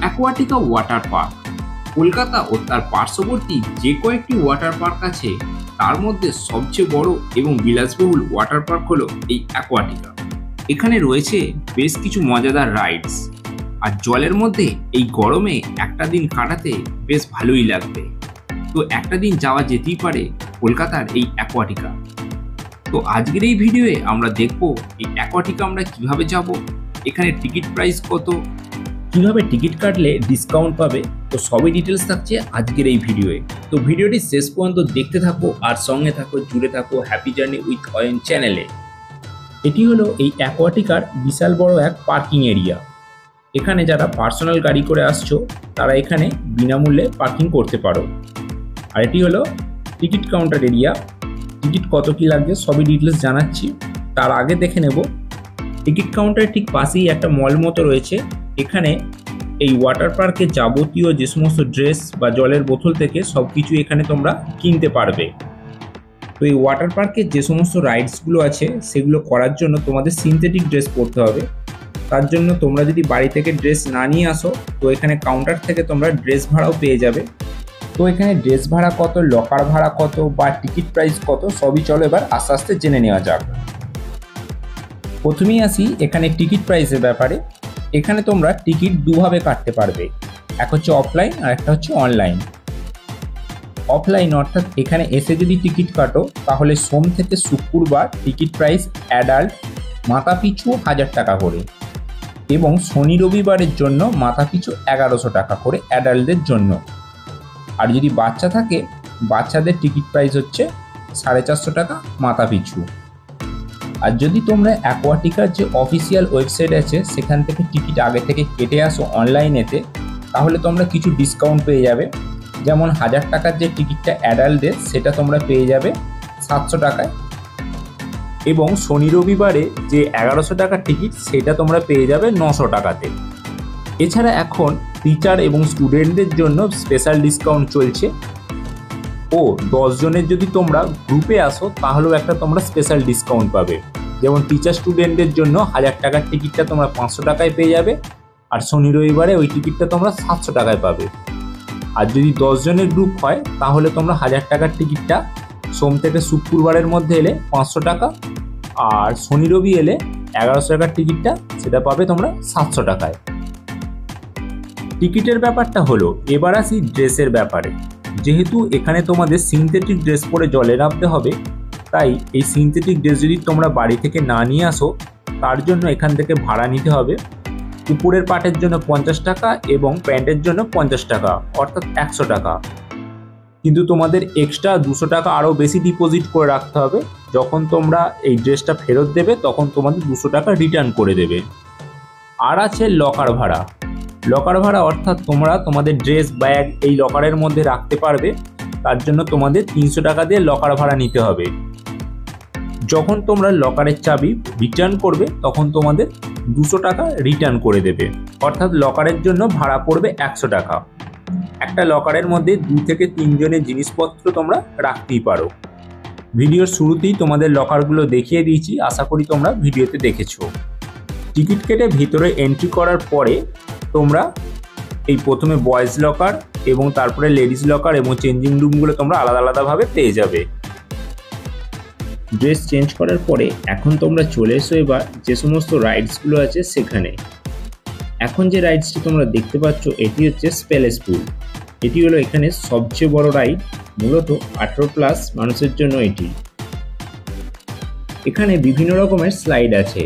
Aquatica water park Kolkata ও তার পার্শ্ববর্তী যে কয়েকটি ওয়াটার পার্ক আছে তার মধ্যে সবচেয়ে বড় এবং বিলাসবহুল ওয়াটার পার্ক হলো এই অ্যাকোয়াটিকা। এখানে রয়েছে বেশ কিছু মজাদার রাইডস, আর জলের মধ্যে এই গরমে একটা দিন কাটাতে বেশ ভালোই লাগবে। তো একটা দিন যাওয়া যেতেই পারে কলকাতার এই অ্যাকোয়াটিকা। তো আজকের এই ভিডিওয়ে আমরা দেখব এই অ্যাকোয়াটিকা আমরা কিভাবে যাব, এখানে টিকিট প্রাইস কত, কিভাবে টিকিট কাটলে ডিসকাউন্ট পাবে, তো সবই ডিটেলস থাকছে আজকের এই ভিডিওয়ে। তো ভিডিওটি শেষ পর্যন্ত দেখতে থাকো আর সঙ্গে থাকো, জুড়ে থাকো হ্যাপি জার্নি উইথ অয়ন চ্যানেলে। এটি হলো এই অ্যাকোয়াটিকার বিশাল বড় এক পার্কিং এরিয়া। এখানে যারা পার্সোনাল গাড়ি করে আসছো তারা এখানে বিনামূল্যে পার্কিং করতে পারো। আর এটি হলো টিকিট কাউন্টার এরিয়া। টিকিট কত কি লাগবে সবই ডিটেলস জানাচ্ছি, তার আগে দেখে নেব টিকিট কাউন্টারের ঠিক পাশেই একটা মল মতো রয়েছে। এখানে এই ওয়াটার পার্কের যাবতীয় যে সমস্ত ড্রেস বা জলের বোতল থেকে সব কিছু এখানে তোমরা কিনতে পারবে। তো এই ওয়াটার পার্কের যে সমস্ত রাইডসগুলো আছে সেগুলো করার জন্য তোমাদের সিনথেটিক ড্রেস পরতে হবে। তার জন্য তোমরা যদি বাড়ি থেকে ড্রেস না নিয়ে আসো তো এখানে কাউন্টার থেকে তোমরা ড্রেস ভাড়াও পেয়ে যাবে। তো এখানে ড্রেস ভাড়া কত, লকার ভাড়া কত বা টিকিট প্রাইস কত সবই চলো এবার আস্তে আস্তে জেনে নেওয়া যাক। প্রথমেই আসি এখানে টিকিট প্রাইসের ব্যাপারে। এখানে তোমরা টিকিট দুভাবে কাটতে পারবে, এক হচ্ছে অফলাইন আর একটা হচ্ছে অনলাইন। অফলাইন অর্থাৎ এখানে এসে যদি টিকিট কাটো তাহলে সোম থেকে শুক্রবার টিকিট প্রাইস অ্যাডাল্ট মাথাপিছু 1000 টাকা করে, এবং শনি রবিবারের জন্য মাথাপিছু 1100 টাকা করে অ্যাডাল্টদের জন্য। আর যদি বাচ্চা থাকে বাচ্চাদের টিকিট প্রাইস হচ্ছে 450 টাকা মাথাপিছু। আর যদি তোমরা অ্যাকোয়াটিকার যে অফিসিয়াল ওয়েবসাইট আছে সেখান থেকে টিকিট আগে থেকে কেটে আসো অনলাইনেতে, তাহলে তোমরা কিছু ডিসকাউন্ট পেয়ে যাবে। যেমন 1000 টাকার যে টিকিটটা অ্যাডাল্টদের সেটা তোমরা পেয়ে যাবে 700 টাকায়, এবং শনি রবিবারে যে 1100 টাকার টিকিট সেটা তোমরা পেয়ে যাবে 900 টাকাতে। এছাড়া এখন টিচার এবং স্টুডেন্টদের জন্য স্পেশাল ডিসকাউন্ট চলছে, ও 10 জনের যদি তোমরা গ্রুপে আসো তাহলেও একটা তোমরা স্পেশাল ডিসকাউন্ট পাবে। যেমন টিচার স্টুডেন্টদের জন্য 1000 টাকার টিকিটটা তোমরা 500 টাকায় পেয়ে যাবে, আর শনি রবিবারে ওই টিকিটটা তোমরা 700 টাকায় পাবে। আর যদি 10 জনের গ্রুপ হয় তাহলে তোমরা 1000 টাকার টিকিটটা সোম থেকে শুক্রবারের মধ্যে এলে 500 টাকা, আর শনি রবি এলে 1100 টাকার টিকিটটা সেটা পাবে তোমরা 700 টাকায়। টিকিটের ব্যাপারটা হলো, এবার আসি ড্রেসের ব্যাপারে। যেহেতু এখানে তোমাদের সিনথেটিক ড্রেস পরে জলে নামতে হবে, তাই এই সিনথেটিক ড্রেস যদি তোমরা বাড়ি থেকে না নিয়ে আসো তার জন্য এখান থেকে ভাড়া নিতে হবে। উপরের পার্টের জন্য 50 টাকা এবং প্যান্টের জন্য 50 টাকা, অর্থাৎ 100 টাকা। কিন্তু তোমাদের এক্সট্রা 200 টাকা আরও বেশি ডিপোজিট করে রাখতে হবে। যখন তোমরা এই ড্রেসটা ফেরত দেবে তখন তোমাদের 200 টাকা রিটার্ন করে দেবে। আর আছে লকার ভাড়া। লকার ভাড়া অর্থাৎ তোমরা তোমাদের ড্রেস ব্যাগ এই লকারের মধ্যে রাখতে পারবে, তার জন্য তোমাদের 300 টাকা দিয়ে লকার ভাড়া নিতে হবে। যখন তোমরা লকারের চাবি রিটার্ন করবে তখন তোমাদের 200 টাকা রিটার্ন করে দেবে, অর্থাৎ লকারের জন্য ভাড়া পড়বে 100 টাকা। একটা লকারের মধ্যে 2 থেকে 3 জনের জিনিসপত্র তোমরা রাখতেই পারো। ভিডিওর শুরুতেই তোমাদের লকারগুলো দেখিয়ে দিয়েছি, আশা করি তোমরা ভিডিওতে দেখেছো। টিকিট কেটে ভিতরে এন্ট্রি করার পরে তোমরা এই প্রথমে বয়েজ লকার এবং তারপরে লেডিস লকার এবং চেঞ্জিং রুমগুলো তোমরা আলাদা আলাদাভাবে পেয়ে যাবে। ড্রেস চেঞ্জ করার পরে এখন তোমরা চলে এসো এবার যে সমস্ত রাইডসগুলো আছে সেখানে। এখন যে রাইডসটি তোমরা দেখতে পাচ্ছ এটি হচ্ছে স্প্যালেশ পুল। এটি হলো এখানে সবচেয়ে বড় রাইড, মূলত 18+ মানুষের জন্য এটি। এখানে বিভিন্ন রকমের স্লাইড আছে।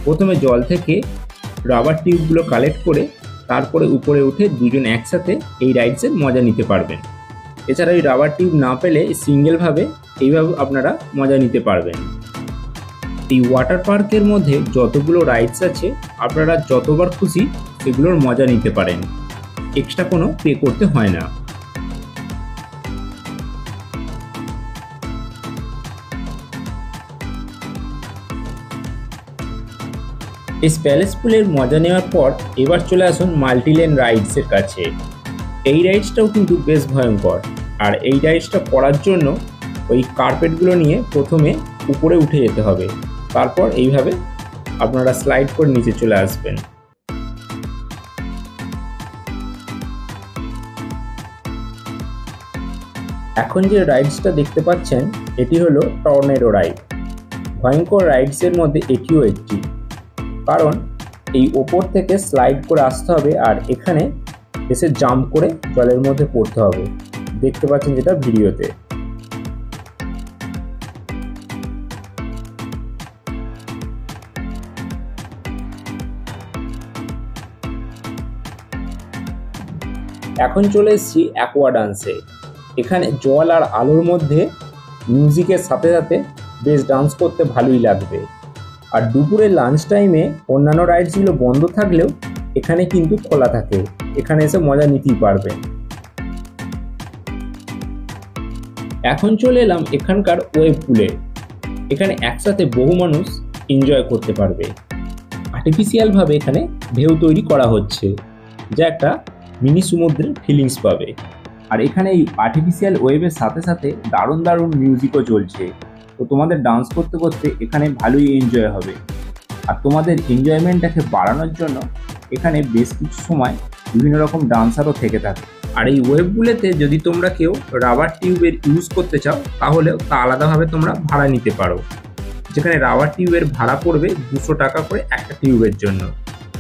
প্রথমে জল থেকে রাবার টিউবগুলো কালেক্ট করে তারপরে উপরে উঠে দুজন একসাথে এই রাইডসের মজা নিতে পারবেন। এছাড়া এই রাবার টিউব না পেলে সিঙ্গেলভাবে এইভাবে আপনারা মজা নিতে পারবেন। এই ওয়াটার পার্কের মধ্যে যতগুলো রাইডস আছে আপনারা যতবার খুশি সেগুলোর মজা নিতে পারেন, এক্সট্রা কোনো পে করতে হয় না। এই স্প্যালেশ পুলের মজা নেওয়ার পর এবার চলে আসুন মাল্টিলেন রাইডসের কাছে। এই রাইডসটাও কিন্তু বেশ ভয়ঙ্কর, আর এই রাইডসটা করার জন্য ওই কার্পেটগুলো নিয়ে প্রথমে উপরে উঠে যেতে হবে, তারপর এইভাবে আপনারা স্লাইড করে নিচে চলে আসবেন। এখন যে রাইডসটা দেখতে পাচ্ছেন এটি হলো টর্নেডো রাইড। ভয়ঙ্কর রাইডসের মধ্যে এটিও একটি, কারণ এই ওপর থেকে স্লাইড করে আসতে হবে আর এখানে এসে জাম্প করে জলের মধ্যে পড়তে হবে, দেখতে পাচ্ছেন যেটা ভিডিওতে। এখন চলে এসেছি অ্যাকোয়া ডান্সে। এখানে জল আর আলোর মধ্যে মিউজিকের সাথে সাথে বেশ ডান্স করতে ভালোই লাগবে। আর দুপুরের লাঞ্চ টাইমে অন্যান্য রাইডসগুলো বন্ধ থাকলেও এখানে কিন্তু খোলা থাকে, এখানে এসে মজা নিতেই পারবেন। এখন চলে এলাম এখানকার ওয়েভ পুলে। এখানে একসাথে বহু মানুষ এনজয় করতে পারবে। আর্টিফিশিয়ালভাবে এখানে ঢেউ তৈরি করা হচ্ছে, যা একটা মিনি সমুদ্রের ফিলিংস পাবে। আর এখানে এই আর্টিফিশিয়াল ওয়েভের সাথে সাথে দারুণ দারুণ মিউজিকও চলছে, তো তোমাদের ডান্স করতে করতে এখানে ভালোই এনজয় হবে। আর তোমাদের এনজয়মেন্টটাকে বাড়ানোর জন্য এখানে বেশ কিছু সময় বিভিন্ন রকম ডান্সারও থেকে থাকে। আর এই ওয়েভগুলোতে যদি তোমরা কেউ রাবার টিউবের ইউজ করতে চাও তাহলেও তা আলাদাভাবে তোমরা ভাড়া নিতে পারো, যেখানে রাবার টিউবের ভাড়া পড়বে 200 টাকা করে একটা টিউবের জন্য।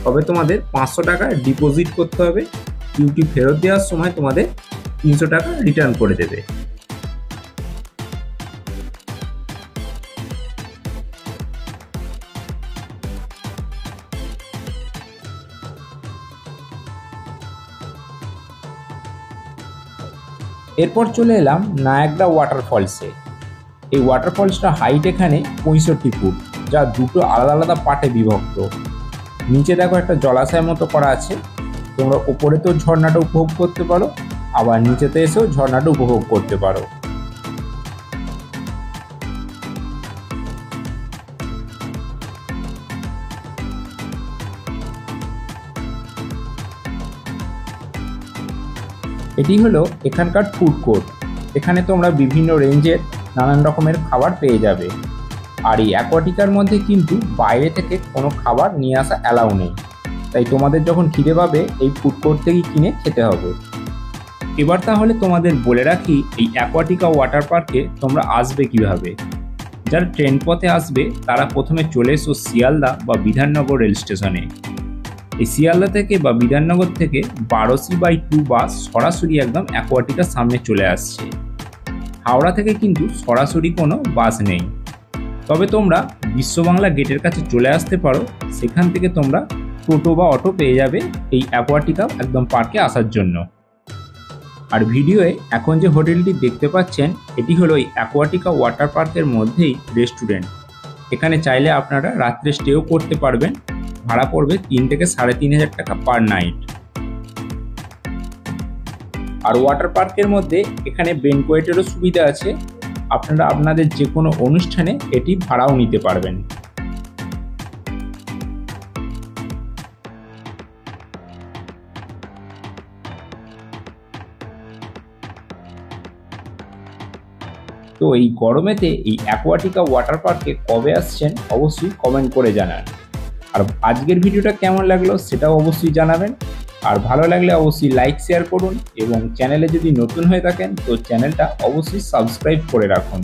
তবে তোমাদের 500 টাকা ডিপোজিট করতে হবে, টিউবটি ফেরত দেওয়ার সময় তোমাদের 300 টাকা রিটার্ন করে দেবে। এরপর চলে এলাম নায়াগ্রা ওয়াটারফলসে। এই ওয়াটারফলসটা হাইট এখানে 65 ফুট, যা দুটো আলাদা আলাদা পার্টে বিভক্ত। নিচে দেখো একটা জলাশয়ের মতো করা আছে, তোমরা ওপরেতেও ঝর্ণাটা উপভোগ করতে পারো, আবার নিচেতে এসেও ঝর্ণাটা উপভোগ করতে পারো। এটি হলো এখানকার ফুড কোর্ট। এখানে তোমরা বিভিন্ন রেঞ্জের নানান রকমের খাবার পেয়ে যাবে। আর এই অ্যাকোয়াটিকার মধ্যে কিন্তু বাইরে থেকে কোনো খাবার নিয়ে আসা অ্যালাউ নেই, তাই তোমাদের যখন খিদে পাবে এই ফুড কোর্ট থেকেই কিনে খেতে হবে। এবার তাহলে তোমাদের বলে রাখি এই অ্যাকোয়াটিকা ওয়াটার পার্কে তোমরা আসবে কিভাবে। যারা ট্রেন পথে আসবে তারা প্রথমে চলে এসো শিয়ালদা বা বিধাননগর রেল স্টেশনে। এই শিয়ালদা থেকে বা বিধাননগর থেকে 12C/2 বাস সরাসরি একদম অ্যাকোয়াটিকার সামনে চলে আসছে। হাওড়া থেকে কিন্তু সরাসরি কোনো বাস নেই, তবে তোমরা বিশ্ববাংলা গেটের কাছে চলে আসতে পারো, সেখান থেকে তোমরা টোটো বা অটো পেয়ে যাবে এই অ্যাকোয়াটিকা একদম পার্কে আসার জন্য। আর ভিডিওয়ে এখন যে হোটেলটি দেখতে পাচ্ছেন এটি হলো এই অ্যাকোয়াটিকা ওয়াটার পার্কের মধ্যেই রেস্টুরেন্ট। এখানে চাইলে আপনারা রাত্রে স্টেও করতে পারবেন, ভাড়া পড়বে 3 থেকে 3,500 টাকা পার নাইট। আর ওয়াটার পার্কের মধ্যে এখানে ব্যানকোয়েটেরও সুবিধা আছে, আপনারা আপনাদের যে কোনো অনুষ্ঠানে এটি ভাড়াও নিতে পারবেন। তো এই গরমেতে এই অ্যাকোয়াটিকা ওয়াটার পার্কে কবে আসছেন অবশ্যই কমেন্ট করে জানান। আর আজকের ভিডিওটা কেমন লাগলো সেটাও অবশ্যই জানাবেন। আর ভালো লাগলে অবশ্যই লাইক শেয়ার করুন এবং চ্যানেলে যদি নতুন হয়ে থাকেন তো চ্যানেলটা অবশ্যই সাবস্ক্রাইব করে রাখুন।